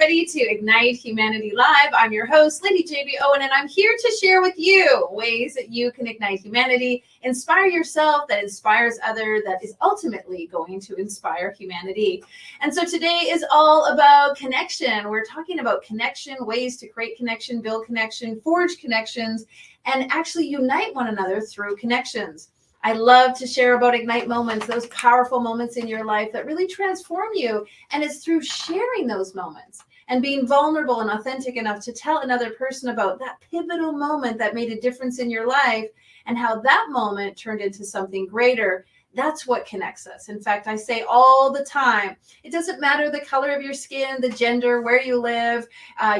everybody, to Ignite Humanity Live. I'm your host, Lady JB Owen, and I'm here to share with you ways that you can ignite humanity, inspire yourself, that inspires others, that is ultimately going to inspire humanity. And so today is all about connection. We're talking about connection, ways to create connection, build connection, forge connections, and actually unite one another through connections. I love to share about Ignite moments, those powerful moments in your life that really transform you. And it's through sharing those moments and being vulnerable and authentic enough to tell another person about that pivotal moment that made a difference in your life and how that moment turned into something greater. That's what connects us. In fact, I say all the time, it doesn't matter the color of your skin, the gender, where you live,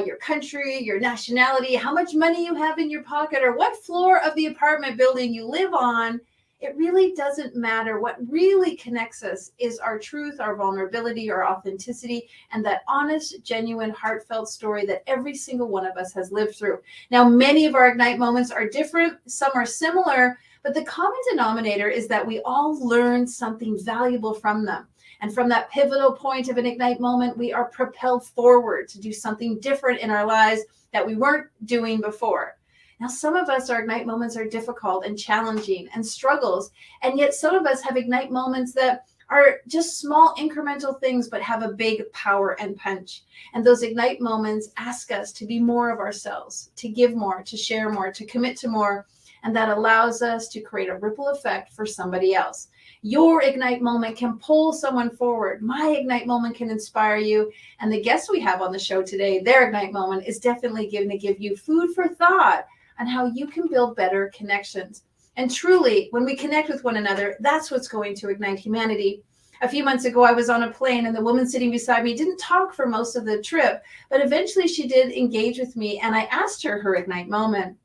your country, your nationality, how much money you have in your pocket, or what floor of the apartment building you live on. It really doesn't matter. What really connects us is our truth, our vulnerability, our authenticity, and that honest, genuine, heartfelt story that every single one of us has lived through. Now, many of our Ignite moments are different. Some are similar, but the common denominator is that we all learn something valuable from them. And from that pivotal point of an Ignite moment, we are propelled forward to do something different in our lives that we weren't doing before. Now, some of us, our Ignite moments are difficult and challenging and struggles. And yet some of us have Ignite moments that are just small incremental things, but have a big power and punch. And those Ignite moments ask us to be more of ourselves, to give more, to share more, to commit to more. And that allows us to create a ripple effect for somebody else. Your Ignite moment can pull someone forward. My Ignite moment can inspire you. And the guest we have on the show today, their Ignite moment is definitely going to give you food for thought on how you can build better connections. And truly, when we connect with one another, that's what's going to ignite humanity. A few months ago, I was on a plane and the woman sitting beside me didn't talk for most of the trip, but eventually she did engage with me, and I asked her Ignite moment.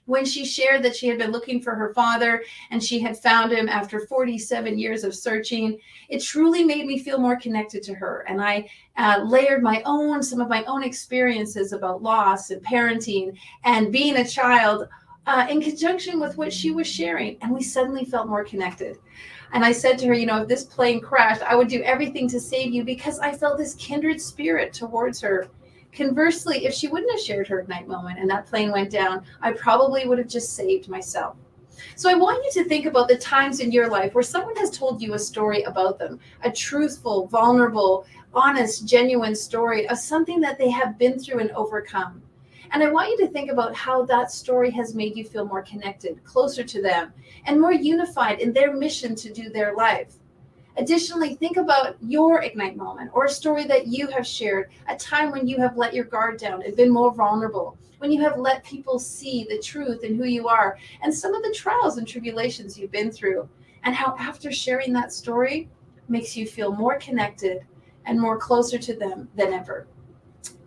When she shared that she had been looking for her father and she had found him after 47 years of searching, it truly made me feel more connected to her. And I layered some of my own experiences about loss and parenting and being a child in conjunction with what she was sharing. And we suddenly felt more connected. And I said to her, if this plane crashed, I would do everything to save you because I felt this kindred spirit towards her. Conversely, if she wouldn't have shared her Ignite moment and that plane went down, I probably would have just saved myself. So I want you to think about the times in your life where someone has told you a story about them, a truthful, vulnerable, honest, genuine story of something that they have been through and overcome. And I want you to think about how that story has made you feel more connected, closer to them, and more unified in their mission to do their life. Additionally, think about your Ignite moment or a story that you have shared, a time when you have let your guard down and been more vulnerable, when you have let people see the truth and who you are and some of the trials and tribulations you've been through, and how after sharing that story makes you feel more connected and more closer to them than ever.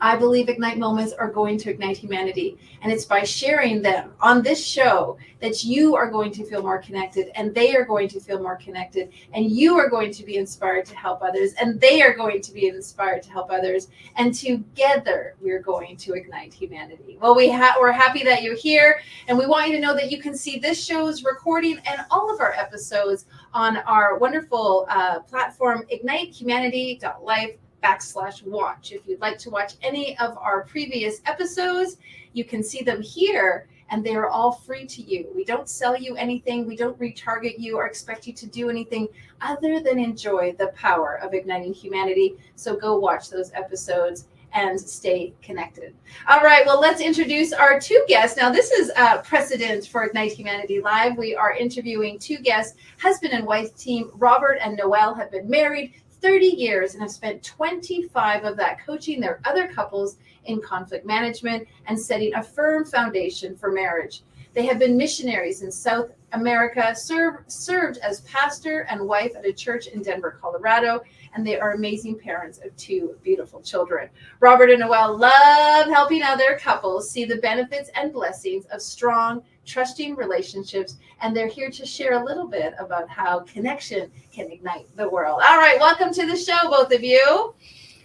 I believe Ignite moments are going to ignite humanity, and it's by sharing them on this show that you are going to feel more connected, and they are going to feel more connected, and you are going to be inspired to help others, and they are going to be inspired to help others, and together we're going to ignite humanity. Well, we're happy that you're here, and we want you to know that you can see this show's recording and all of our episodes on our wonderful platform, ignitehumanity.life/watch. If you'd like to watch any of our previous episodes, you can see them here, and they are all free to you. We don't sell you anything. We don't retarget you or expect you to do anything other than enjoy the power of igniting humanity. So go watch those episodes and stay connected. All right, well, let's introduce our two guests. Now, this is a precedent for Ignite Humanity Live. We are interviewing two guests. Husband and wife team Robert and Noelle have been married 30 years and have spent 25 of that coaching their other couples in conflict management and setting a firm foundation for marriage. They have been missionaries in South America, served as pastor and wife at a church in Denver, Colorado, and they are amazing parents of two beautiful children. Robert and Noelle love helping other couples see the benefits and blessings of strong, trusting relationships, and they're here to share a little bit about how connection can ignite the world. All right, welcome to the show, both of you.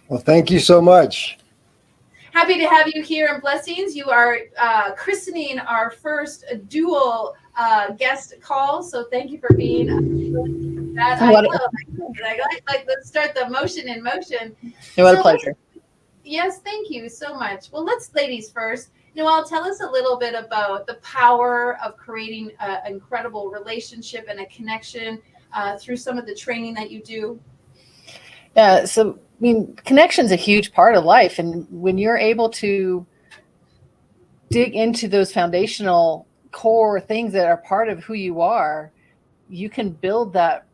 Well, thank you so much. Happy to have you here in Blessings. You are christening our first dual guest call, so thank you for being that. I like let's start the motion in motion. What a pleasure. Yes, thank you so much. Well, let's ladies first. Noelle, tell us a little bit about the power of creating an incredible relationship and a connection through some of the training that you do. Yeah, so I mean, connection's a huge part of life, and when you're able to dig into those foundational core things that are part of who you are, you can build that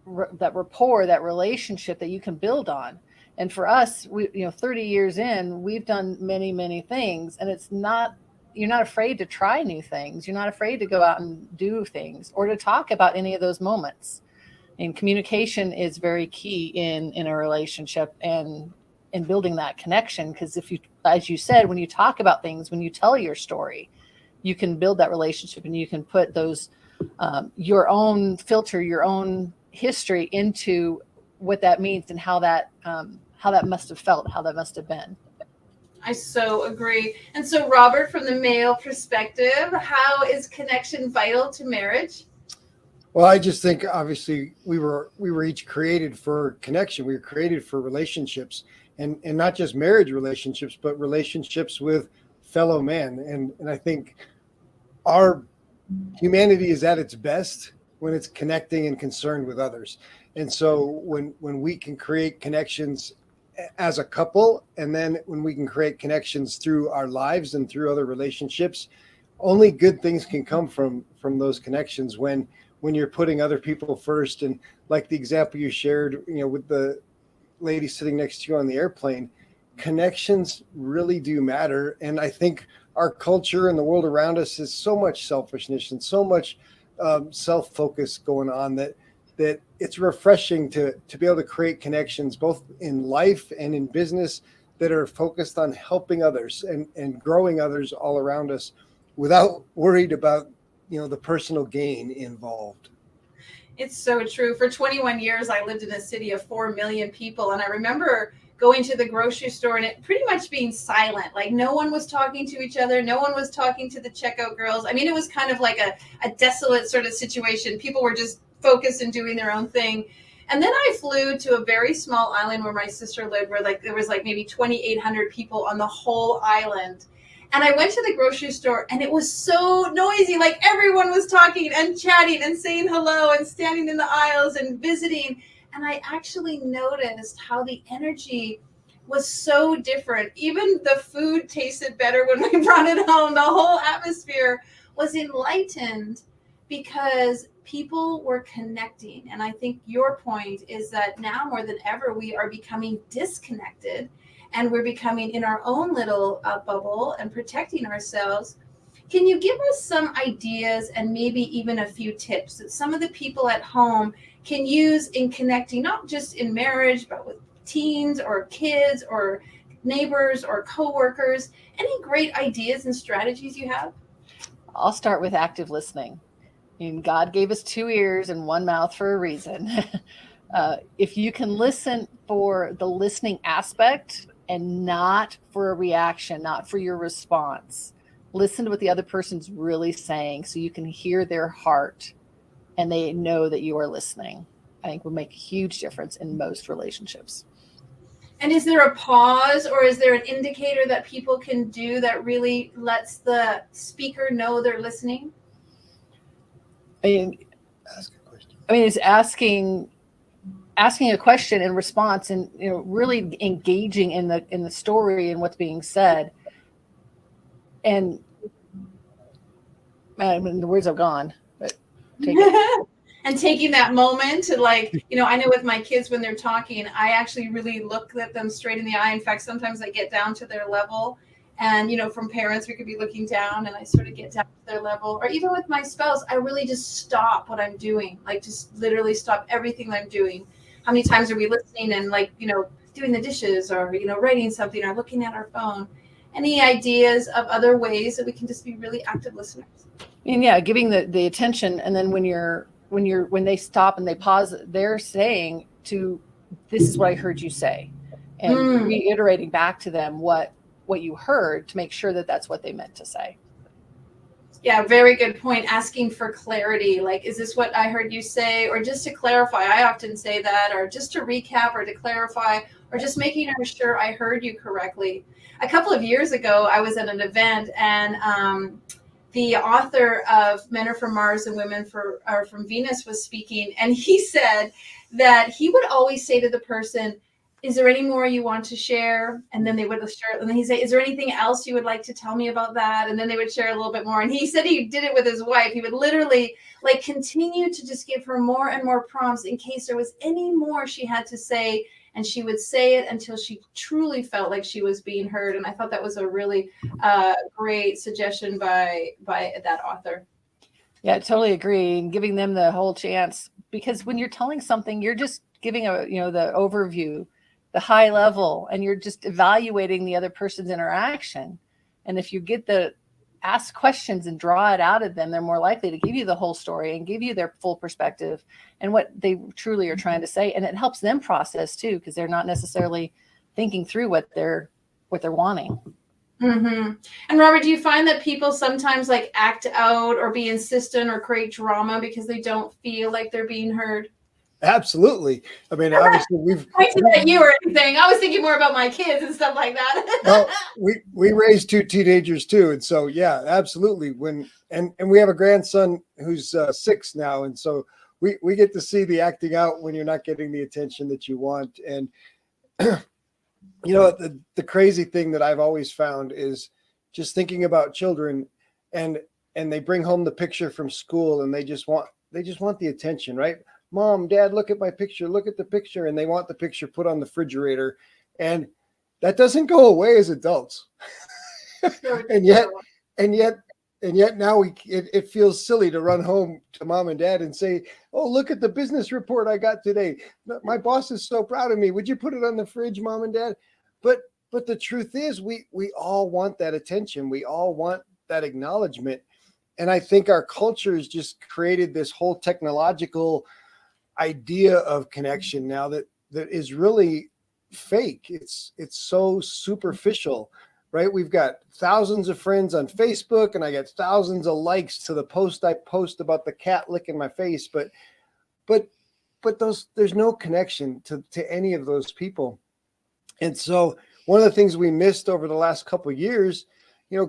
rapport, that relationship that you can build on. And for us, 30 years in, we've done many, many things, and you're not afraid to try new things. You're not afraid to go out and do things or to talk about any of those moments. And communication is very key in a relationship and in building that connection. Because if you, as you said, when you talk about things, when you tell your story, you can build that relationship, and you can put those your own filter, your own history into what that means and how that must have felt, how that must have been. I so agree. And so, Robert, from the male perspective, how is connection vital to marriage? Well, I just think obviously we were each created for connection. We were created for relationships, and not just marriage relationships, but relationships with fellow men. And I think our humanity is at its best when it's connecting and concerned with others. And so when we can create connections as a couple, and then when we can create connections through our lives and through other relationships, only good things can come from those connections when you're putting other people first. And like the example you shared, with the lady sitting next to you on the airplane, connections really do matter. And I think our culture and the world around us is so much selfishness and so much self-focus going on that it's refreshing to be able to create connections both in life and in business that are focused on helping others and growing others all around us without worried about the personal gain involved. It's so true. For 21 years, I lived in a city of 4 million people. And I remember going to the grocery store and it pretty much being silent. Like no one was talking to each other. No one was talking to the checkout girls. I mean, it was kind of like a desolate sort of situation. People were just focused and doing their own thing. And then I flew to a very small island where my sister lived, where there was maybe 2,800 people on the whole island. And I went to the grocery store and it was so noisy. Like everyone was talking and chatting and saying hello and standing in the aisles and visiting. And I actually noticed how the energy was so different. Even the food tasted better when we brought it home. The whole atmosphere was enlightened because people were connecting. And I think your point is that now more than ever, we are becoming disconnected. And we're becoming in our own little bubble and protecting ourselves. Can you give us some ideas and maybe even a few tips that some of the people at home can use in connecting, not just in marriage, but with teens or kids or neighbors or coworkers? Any great ideas and strategies you have? I'll start with active listening. I mean, God gave us 2 ears and 1 mouth for a reason. If you can listen for the listening aspect and not for a reaction, not for your response, listen to what the other person's really saying so you can hear their heart and they know that you are listening, I think will make a huge difference in most relationships. And is there a pause or is there an indicator that people can do that really lets the speaker know they're listening? Ask a question. It's asking a question in response and really engaging in the story and what's being said. And the words have gone, but take it. And taking that moment to I know with my kids when they're talking, I actually really look at them straight in the eye. In fact, sometimes I get down to their level. And, from parents, we could be looking down and I sort of get down to their level. Or even with my spouse, I really just stop what I'm doing, just literally stop everything I'm doing. How many times are we listening and doing the dishes or, writing something or looking at our phone? Any ideas of other ways that we can just be really active listeners? And yeah, giving the attention. And then when they stop and they pause, they're saying this is what I heard you say, and reiterating back to them what you heard to make sure that that's what they meant to say. Yeah, very good point. Asking for clarity. Like, is this what I heard you say? Or just to clarify, I often say that, or just to recap or to clarify, or just making sure I heard you correctly. A couple of years ago, I was at an event, and the author of Men Are From Mars and Are From Venus was speaking, and he said that he would always say to the person, is there any more you want to share? And then they would share, and then he'd say, is there anything else you would like to tell me about that? And then they would share a little bit more. And he said he did it with his wife. He would literally like continue to just give her more and more prompts in case there was any more she had to say. And she would say it until she truly felt like she was being heard. And I thought that was a really great suggestion by that author. Yeah, I totally agree. And giving them the whole chance, because when you're telling something, you're just giving the overview, the high level, and you're just evaluating the other person's interaction. And if you get the ask questions and draw it out of them, they're more likely to give you the whole story and give you their full perspective and what they truly are trying to say. And it helps them process too, because they're not necessarily thinking through what they're wanting. Mm-hmm. And Robert, do you find that people sometimes like act out or be insistent or create drama because they don't feel like they're being heard? Absolutely. I mean, obviously I didn't at you or anything. I was thinking more about my kids and stuff like that. Well, we raised 2 teenagers too, and so yeah, absolutely. And we have a grandson who's 6 now, and so we get to see the acting out when you're not getting the attention that you want. And the crazy thing that I've always found is just thinking about children, and they bring home the picture from school, and they just want the attention, right? Mom, Dad, look at my picture. Look at the picture. And they want the picture put on the refrigerator. And that doesn't go away as adults. and yet now it feels silly to run home to mom and dad and say, oh, look at the business report I got today. My boss is so proud of me. Would you put it on the fridge, mom and dad? But the truth is we all want that attention. We all want that acknowledgement. And I think our culture has just created this whole technological idea of connection now that is really fake. It's so superficial, right? We've got thousands of friends on Facebook, and I get thousands of likes to the post I post about the cat licking my face, but there's no connection to any of those people. And so one of the things we missed over the last couple of years,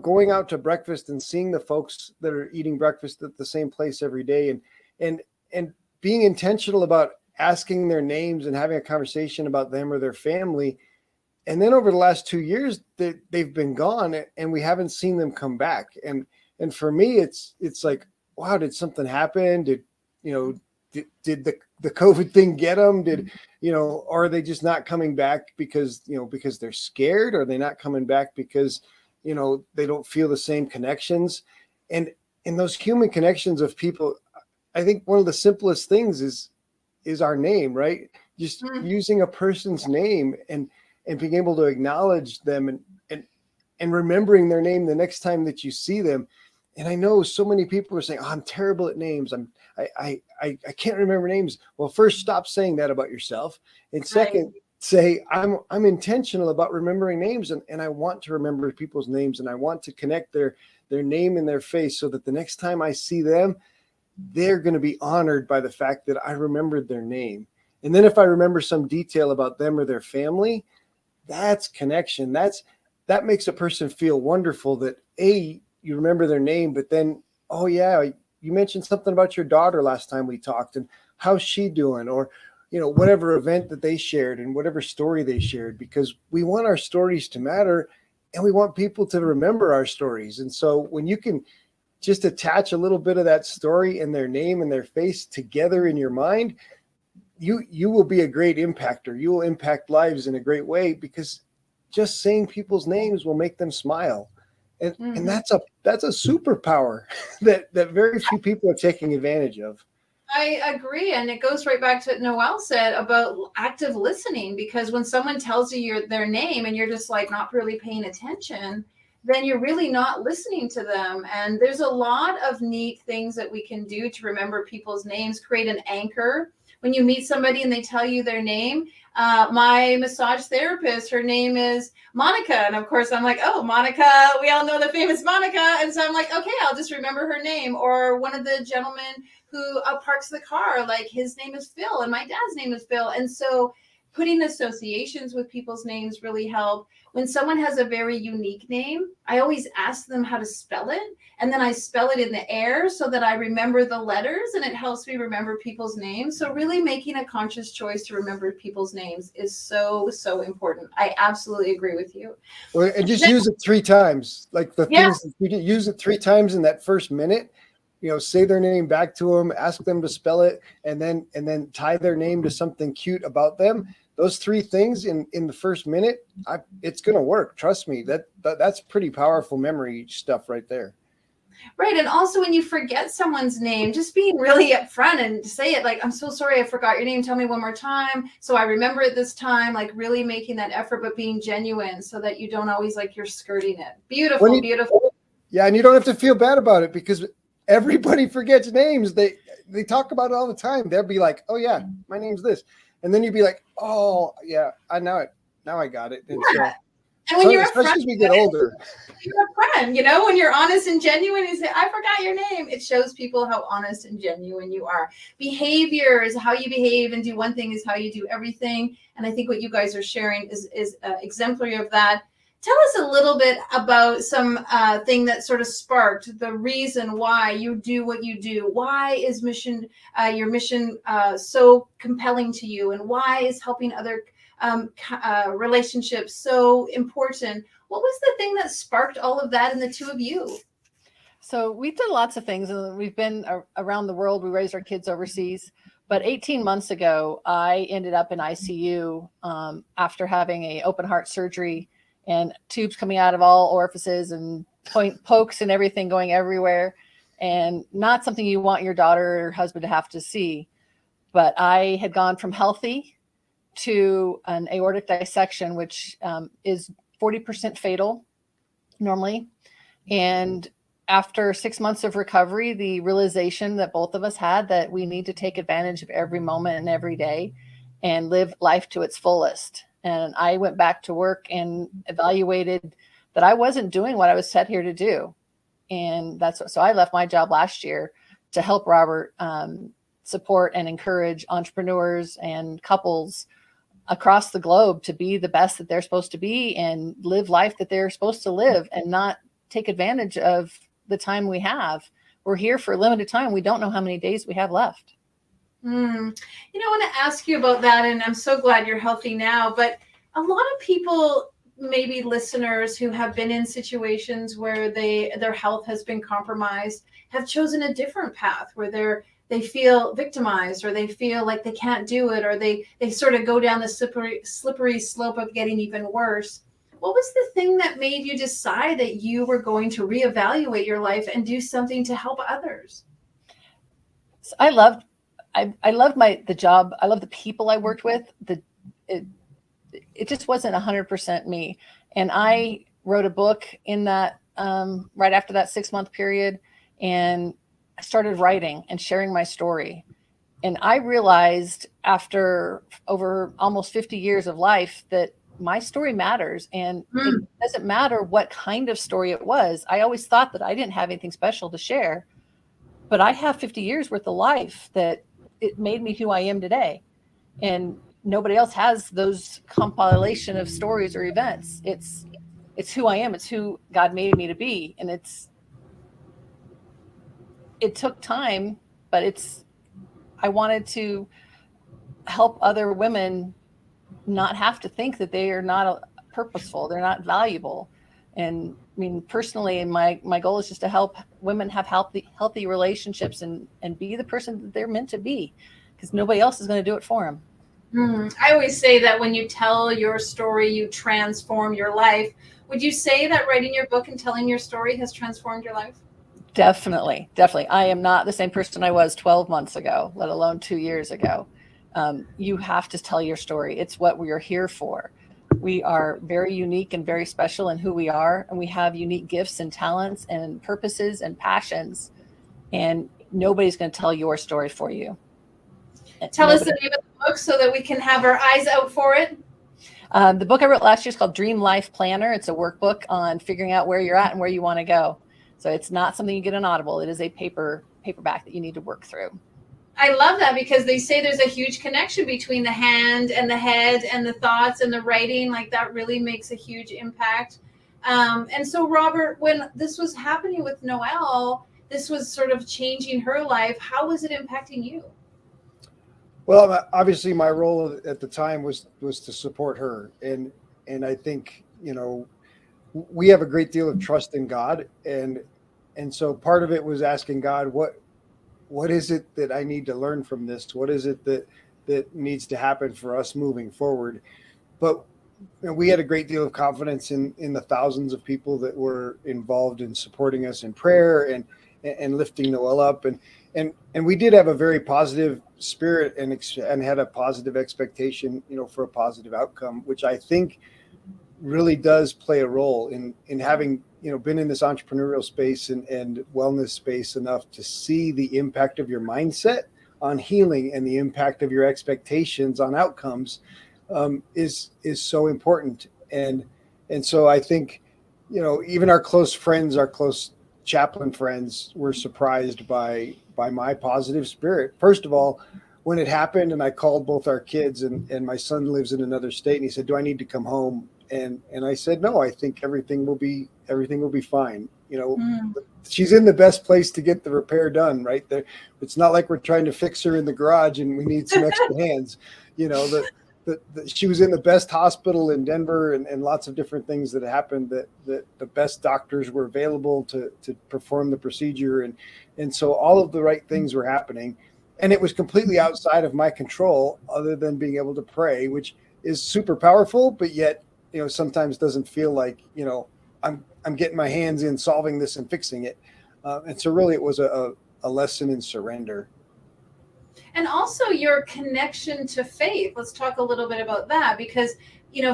going out to breakfast and seeing the folks that are eating breakfast at the same place every day, and being intentional about asking their names and having a conversation about them or their family. And then over the last 2 years, they've been gone, and we haven't seen them come back. And for me, it's like, wow, did something happen? Did the COVID thing get them? Or are they just not coming back because they're scared? Or are they not coming back because, they don't feel the same connections? And in those human connections of people, I think one of the simplest things is our name, right? Just using a person's name and being able to acknowledge them and remembering their name the next time that you see them. And I know so many people are saying, oh, I'm terrible at names. I can't remember names. Well, first, stop saying that about yourself. And second, say, I'm intentional about remembering names, and I want to remember people's names, and I want to connect their name and their face so that the next time I see them, they're going to be honored by the fact that I remembered their name. And then if I remember some detail about them or their family, that's connection. That makes a person feel wonderful that you remember their name, but then, oh yeah, you mentioned something about your daughter last time we talked, and how's she doing? Or, whatever event that they shared and whatever story they shared, because we want our stories to matter and we want people to remember our stories. And so when you can just attach a little bit of that story and their name and their face together in your mind, you will be a great impactor. You will impact lives in a great way, because just saying people's names will make them smile. And that's a superpower that very few people are taking advantage of. I agree. And it goes right back to what Noelle said about active listening, because when someone tells you their name and you're just like not really paying attention, then you're really not listening to them. And there's a lot of neat things that we can do to remember people's names, create an anchor. When you meet somebody and they tell you their name, my massage therapist, her name is Monica. And of course, I'm like, oh, Monica, we all know the famous Monica. And so I'm like, okay, I'll just remember her name. Or one of the gentlemen who parks the car, like his name is Phil and my dad's name is Phil. And so putting associations with people's names really help. When someone has a very unique name, I always ask them how to spell it. And then I spell it in the air so that I remember the letters, and it helps me remember people's names. So really making a conscious choice to remember people's names is so, so important. I absolutely agree with you. Well, and just use it 3 times. Like the things, you can use it 3 times in that first minute. You know, say their name back to them, ask them to spell it, and then tie their name to something cute about them. Those 3 things in the first minute, it's going to work. Trust me. That's pretty powerful memory stuff right there. Right. And also when you forget someone's name, just being really upfront and say it like, I'm so sorry, I forgot your name. Tell me one more time. So I remember it this time, like really making that effort, but being genuine so that you don't always like you're skirting it. Beautiful, beautiful. Yeah. And you don't have to feel bad about it because everybody forgets names. They talk about it all the time. They'll be like, oh yeah, my name's this. And then you'd be like, oh yeah, I know it. Now I got it. And yeah. And when you're especially as we get older, you're a friend, you know, when you're honest and genuine, you say, I forgot your name. It shows people how honest and genuine you are. Behavior is how you behave, and do one thing is how you do everything. And I think what you guys are sharing is exemplary of that. Tell us a little bit about some thing that sort of sparked the reason why you do what you do. Why is your mission so compelling to you, and why is helping other relationships so important? What was the thing that sparked all of that in the two of you? So we've done lots of things, and we've been around the world. We raised our kids overseas. But 18 months ago, I ended up in ICU after having an open heart surgery and tubes coming out of all orifices and pokes and everything going everywhere. And not something you want your daughter or husband to have to see. But I had gone from healthy to an aortic dissection, which is 40% fatal normally. And after 6 months of recovery, the realization that both of us had that we need to take advantage of every moment and every day and live life to its fullest. And I went back to work and evaluated that I wasn't doing what I was set here to do. And so I left my job last year to help Robert support and encourage entrepreneurs and couples across the globe to be the best that they're supposed to be and live life that they're supposed to live, and not take advantage of the time we have. We're here for a limited time. We don't know how many days we have left. You know, I want to ask you about that, and I'm so glad you're healthy now. But a lot of people, maybe listeners who have been in situations where their health has been compromised, have chosen a different path where they feel victimized, or they feel like they can't do it, or they sort of go down the slippery slope of getting even worse. What was the thing that made you decide that you were going to reevaluate your life and do something to help others? So I loved the job. I love the people I worked with. It just wasn't 100% me. And I wrote a book in that right after that 6-month period, and I started writing and sharing my story. And I realized after over almost 50 years of life that my story matters, and it doesn't matter what kind of story it was. I always thought that I didn't have anything special to share, but I have 50 years worth of life that it made me who I am today. And nobody else has those compilation of stories or events. It's who I am. It's who God made me to be. And it took time, but I wanted to help other women not have to think that they are not purposeful, they're not valuable. And I mean, personally, my goal is just to help women have healthy relationships and be the person that they're meant to be, because nobody else is going to do it for them. I always say that when you tell your story, you transform your life. Would you say that writing your book and telling your story has transformed your life? Definitely. I am not the same person I was 12 months ago, let alone 2 years ago. You have to tell your story. It's what we're here for. We are very unique and very special in who we are, and we have unique gifts and talents and purposes and passions, and nobody's going to tell your story for you. Tell us the name of the book so that we can have our eyes out for it. The book I wrote last year is called Dream Life Planner. It's a workbook on figuring out where you're at and where you want to go. So it's not something you get on Audible. It is a paperback that you need to work through. I love that, because they say there's a huge connection between the hand and the head and the thoughts and the writing. Like, that really makes a huge impact. And so, Robert, when this was happening with Noelle, this was sort of changing her life. How was it impacting you? Well, obviously my role at the time was to support her. And I think, we have a great deal of trust in God. And so part of it was asking God, what is it that I need to learn from this? What is it that needs to happen for us moving forward? But we had a great deal of confidence in the thousands of people that were involved in supporting us in prayer and lifting Noelle up. And we did have a very positive spirit and had a positive expectation, for a positive outcome, which I think really does play a role in having, been in this entrepreneurial space and wellness space enough to see the impact of your mindset on healing and the impact of your expectations on outcomes is so important. And so I think, even our close friends, our close chaplain friends were surprised by my positive spirit. First of all, when it happened and I called both our kids, and my son lives in another state, and he said, "Do I need to come home?" And I said, "No, I think everything will be fine." She's in the best place to get the repair done, right there. It's not like we're trying to fix her in the garage and we need some extra hands. She was in the best hospital in Denver, and lots of different things that happened that the best doctors were available to perform the procedure. And so all of the right things were happening, and it was completely outside of my control other than being able to pray, which is super powerful, but yet, sometimes doesn't feel like, I'm getting my hands in solving this and fixing it. And so really it was a lesson in surrender. And also your connection to faith. Let's talk a little bit about that, because,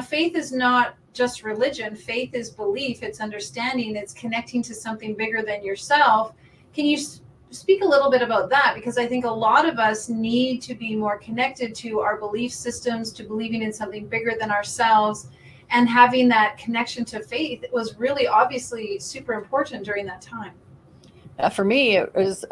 faith is not just religion. Faith is belief. It's understanding. It's connecting to something bigger than yourself. Can you speak a little bit about that? Because I think a lot of us need to be more connected to our belief systems, to believing in something bigger than ourselves, and having that connection to faith was really obviously super important during that time. For me, it was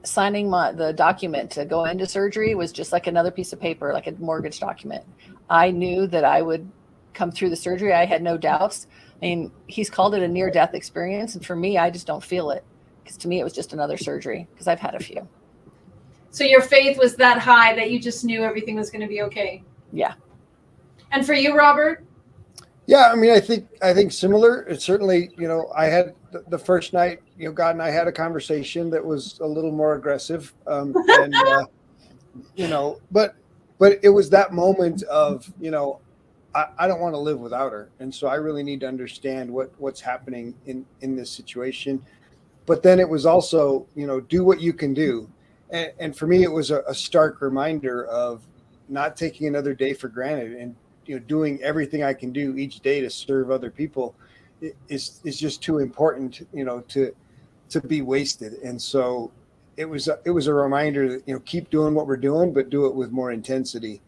signing the document to go into surgery was just like another piece of paper, like a mortgage document. I knew that I would come through the surgery. I had no doubts. I mean, he's called it a near-death experience. And for me, I just don't feel it, because to me, it was just another surgery, because I've had a few. So your faith was that high that you just knew everything was going to be okay. Yeah. And for you, Robert? Yeah, I mean, I think similar. It's certainly, I had the first night, God and I had a conversation that was a little more aggressive, but it was that moment of, I don't want to live without her, and so I really need to understand what's happening in this situation. But then it was also, do what you can do, and for me, it was a stark reminder of not taking another day for granted, and doing everything I can do each day to serve other people is just too important, to be wasted. And so it was a reminder that, keep doing what we're doing, but do it with more intensity.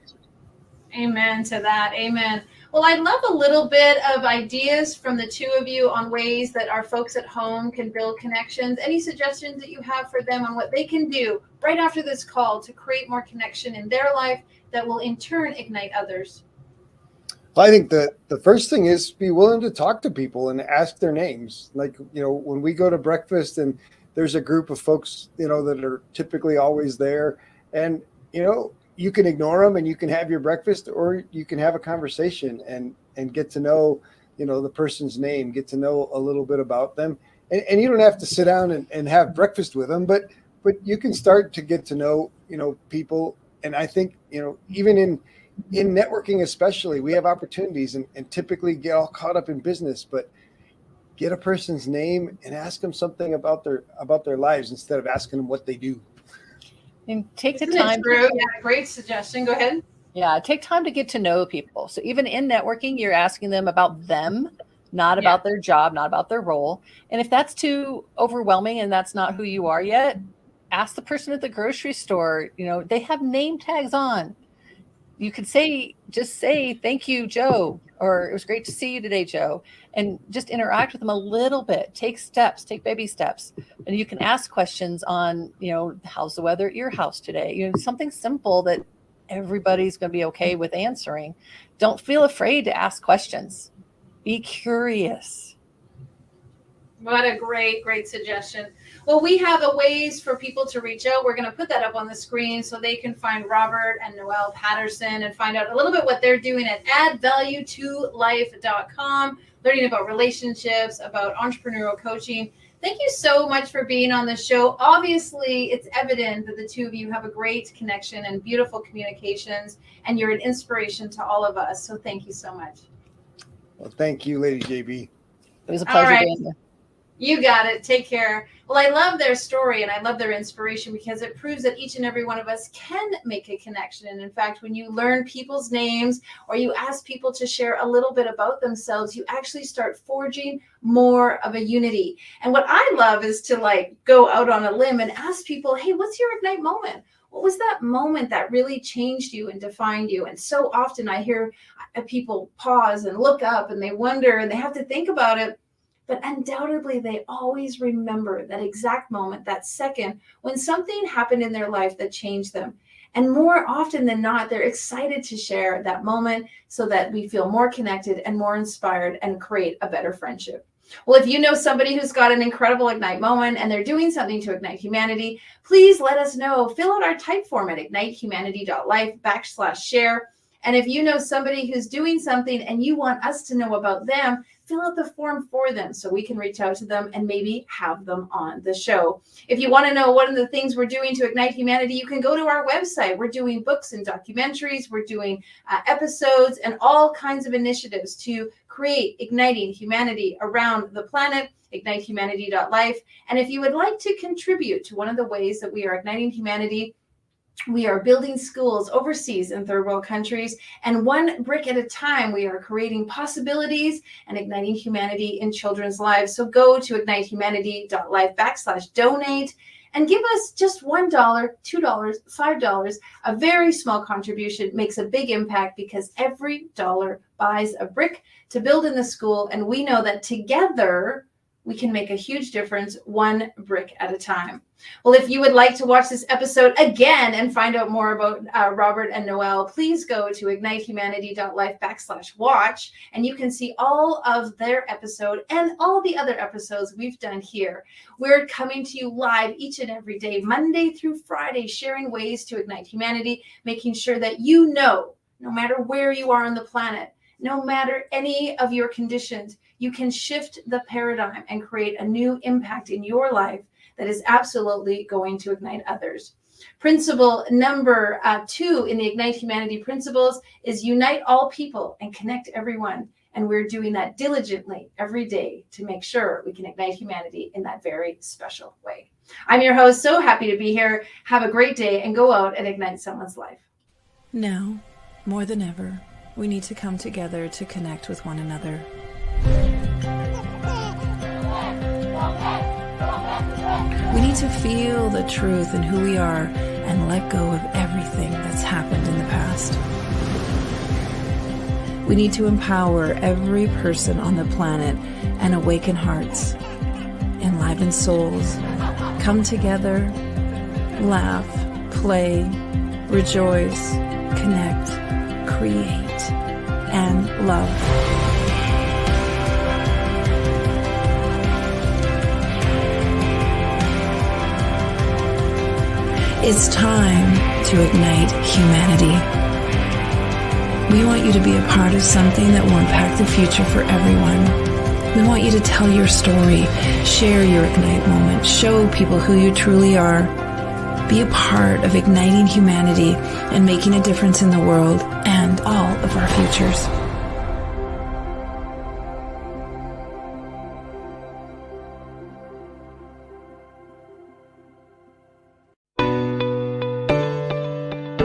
Amen to that. Amen. Well, I'd love a little bit of ideas from the two of you on ways that our folks at home can build connections. Any suggestions that you have for them on what they can do right after this call to create more connection in their life that will in turn ignite others? I think that the first thing is be willing to talk to people and ask their names. Like, when we go to breakfast and there's a group of folks, that are typically always there, and, you can ignore them and you can have your breakfast, or you can have a conversation and get to know, the person's name, get to know a little bit about them. And you don't have to sit down and have breakfast with them, but you can start to get to know, people. And I think, even in networking, especially, we have opportunities and typically get all caught up in business, but get a person's name and ask them something about their lives instead of asking them what they do. And take the Isn't time. it true? Yeah, great suggestion. Go ahead. Yeah, take time to get to know people. So even in networking, you're asking them about them, not about their job, not about their role. And if that's too overwhelming and that's not who you are yet, ask the person at the grocery store. They have name tags on. You could just say, thank you, Joe, or it was great to see you today, Joe, and just interact with them a little bit. Take baby steps. And you can ask questions on, how's the weather at your house today? Something simple that everybody's going to be okay with answering. Don't feel afraid to ask questions. Be curious. What a great suggestion. Well, we have a ways for people to reach out. We're going to put that up on the screen so they can find Robert and Noelle Patterson and find out a little bit what they're doing at addvaluetolife.com, learning about relationships, about entrepreneurial coaching. Thank you so much for being on the show. Obviously, it's evident that the two of you have a great connection and beautiful communications, and you're an inspiration to all of us. So thank you so much. Well, thank you, Lady JB. It was a pleasure being here. You got it. Take care. Well, I love their story and I love their inspiration because it proves that each and every one of us can make a connection. And in fact, when you learn people's names or you ask people to share a little bit about themselves, you actually start forging more of a unity. And what I love is to go out on a limb and ask people, hey, what's your Ignite moment? What was that moment that really changed you and defined you? And so often I hear people pause and look up and they wonder and they have to think about it. But undoubtedly, they always remember that exact moment, that second, when something happened in their life that changed them. And more often than not, they're excited to share that moment so that we feel more connected and more inspired and create a better friendship. Well, if you know somebody who's got an incredible Ignite moment and they're doing something to ignite humanity, please let us know. Fill out our type form at ignitehumanity.life/share. And if you know somebody who's doing something and you want us to know about them, fill out the form for them so we can reach out to them and maybe have them on the show. If you want to know one of the things we're doing to ignite humanity, you can go to our website. We're doing books and documentaries. We're doing episodes and all kinds of initiatives to create igniting humanity around the planet, ignitehumanity.life. And if you would like to contribute to one of the ways that we are igniting humanity, we are building schools overseas in third world countries, and one brick at a time, we are creating possibilities and igniting humanity in children's lives. So go to ignitehumanity.life/donate and give us just $1, $2, $5. A very small contribution makes a big impact because every dollar buys a brick to build in the school. And we know that together we can make a huge difference, one brick at a time. Well, if you would like to watch this episode again and find out more about Robert and Noelle, please go to ignitehumanity.life/watch, and you can see all of their episode and all the other episodes we've done here. We're coming to you live each and every day, Monday through Friday, sharing ways to ignite humanity, making sure that no matter where you are on the planet, no matter any of your conditions, you can shift the paradigm and create a new impact in your life that is absolutely going to ignite others. Principle number 2 in the Ignite Humanity principles is unite all people and connect everyone. And we're doing that diligently every day to make sure we can ignite humanity in that very special way. I'm your host, so happy to be here. Have a great day and go out and ignite someone's life. Now, more than ever, we need to come together to connect with one another. We need to feel the truth in who we are and let go of everything that's happened in the past. We need to empower every person on the planet and awaken hearts, enliven souls, come together, laugh, play, rejoice, connect, create, and love. It's time to ignite humanity. We want you to be a part of something that will impact the future for everyone. We want you to tell your story, share your Ignite moment, show people who you truly are. Be a part of igniting humanity and making a difference in the world and all of our futures.